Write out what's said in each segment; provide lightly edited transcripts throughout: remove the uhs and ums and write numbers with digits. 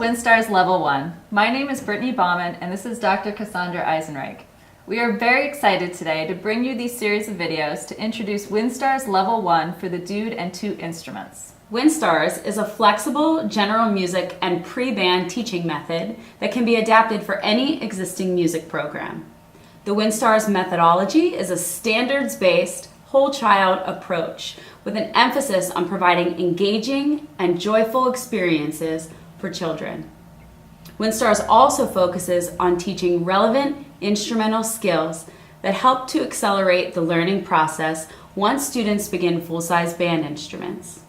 WindStars Level 1. My name is Brittany Baumann and this is Dr. Cassandra Eisenreich. We are very excited today to bring you these series of videos to introduce WindStars Level 1 for the Dood and Toot instruments. WindStars is a flexible general music and pre-band teaching method that can be adapted for any existing music program. The WindStars methodology is a standards-based, whole child approach with an emphasis on providing engaging and joyful experiences for children. WindStars also focuses on teaching relevant instrumental skills that help to accelerate the learning process once students begin full-size band instruments.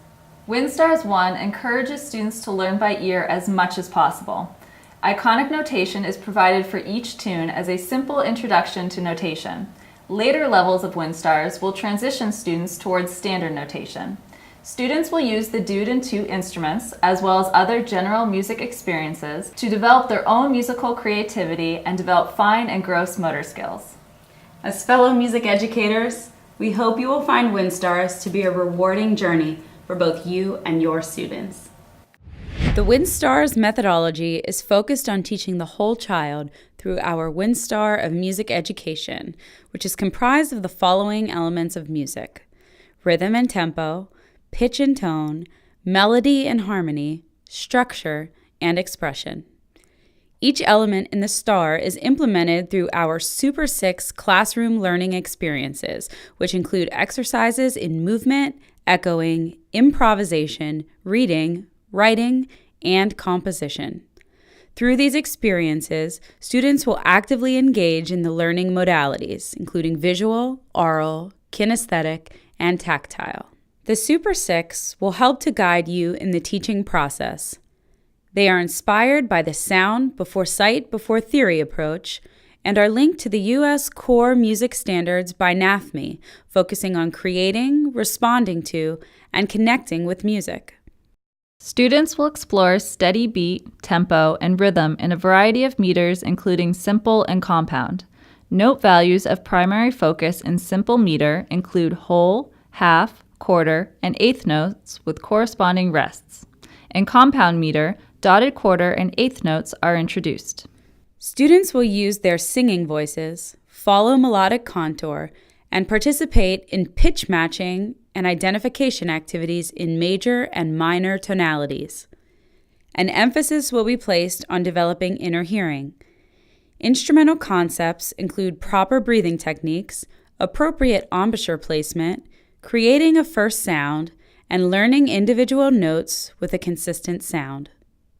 WindStars 1 encourages students to learn by ear as much as possible. Iconic notation is provided for each tune as a simple introduction to notation. Later levels of WindStars will transition students towards standard notation. Students will use the Dood and Toot instruments, as well as other general music experiences, to develop their own musical creativity and develop fine and gross motor skills. As fellow music educators, we hope you will find WindStars to be a rewarding journey for both you and your students. The WindStars methodology is focused on teaching the whole child through our WindStar of Music Education, which is comprised of the following elements of music: rhythm and tempo, pitch and tone, melody and harmony, structure, and expression. Each element in the STAR is implemented through our Super 6 classroom learning experiences, which include exercises in movement, echoing, improvisation, reading, writing, and composition. Through these experiences, students will actively engage in the learning modalities, including visual, oral, kinesthetic, and tactile. The Super 6 will help to guide you in the teaching process. They are inspired by the sound before sight before theory approach and are linked to the U.S. Core Music Standards by NAFME, focusing on creating, responding to, and connecting with music. Students will explore steady beat, tempo, and rhythm in a variety of meters, including simple and compound. Note values of primary focus in simple meter include whole, half, quarter, and eighth notes with corresponding rests. In compound meter, dotted quarter and eighth notes are introduced. Students will use their singing voices, follow melodic contour, and participate in pitch matching and identification activities in major and minor tonalities. An emphasis will be placed on developing inner hearing. Instrumental concepts include proper breathing techniques, appropriate embouchure placement, creating a first sound, and learning individual notes with a consistent sound.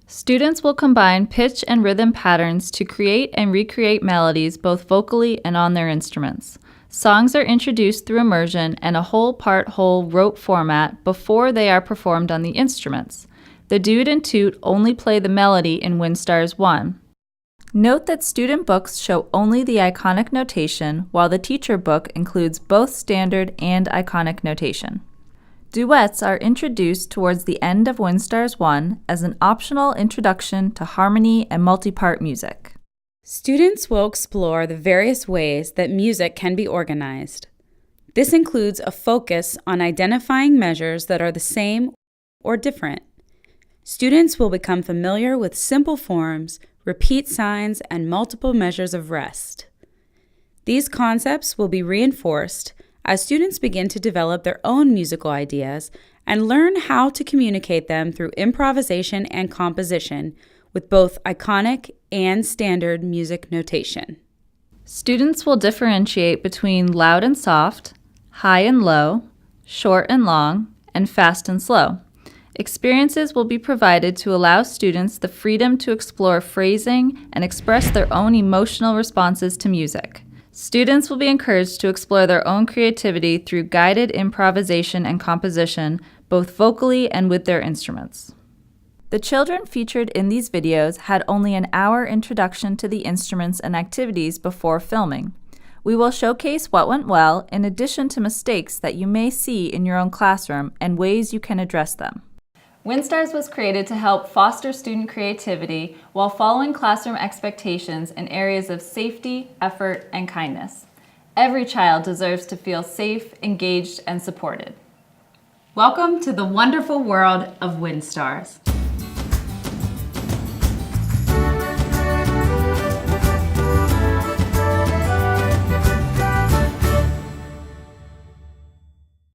Students will combine pitch and rhythm patterns to create and recreate melodies both vocally and on their instruments. Songs are introduced through immersion and a whole-part-whole rote format before they are performed on the instruments. The Dood and Toot only play the melody in WindStars 1. Note that student books show only the iconic notation, while the teacher book includes both standard and iconic notation. Duets are introduced towards the end of WindStars 1 as an optional introduction to harmony and multi-part music. Students will explore the various ways that music can be organized. This includes a focus on identifying measures that are the same or different. Students will become familiar with simple forms, repeat signs, and multiple measures of rest. These concepts will be reinforced as students begin to develop their own musical ideas and learn how to communicate them through improvisation and composition with both iconic and standard music notation. Students will differentiate between loud and soft, high and low, short and long, and fast and slow. Experiences will be provided to allow students the freedom to explore phrasing and express their own emotional responses to music. Students will be encouraged to explore their own creativity through guided improvisation and composition, both vocally and with their instruments. The children featured in these videos had only an hour introduction to the instruments and activities before filming. We will showcase what went well in addition to mistakes that you may see in your own classroom and ways you can address them. WindStars was created to help foster student creativity while following classroom expectations in areas of safety, effort, and kindness. Every child deserves to feel safe, engaged, and supported. Welcome to the wonderful world of WindStars.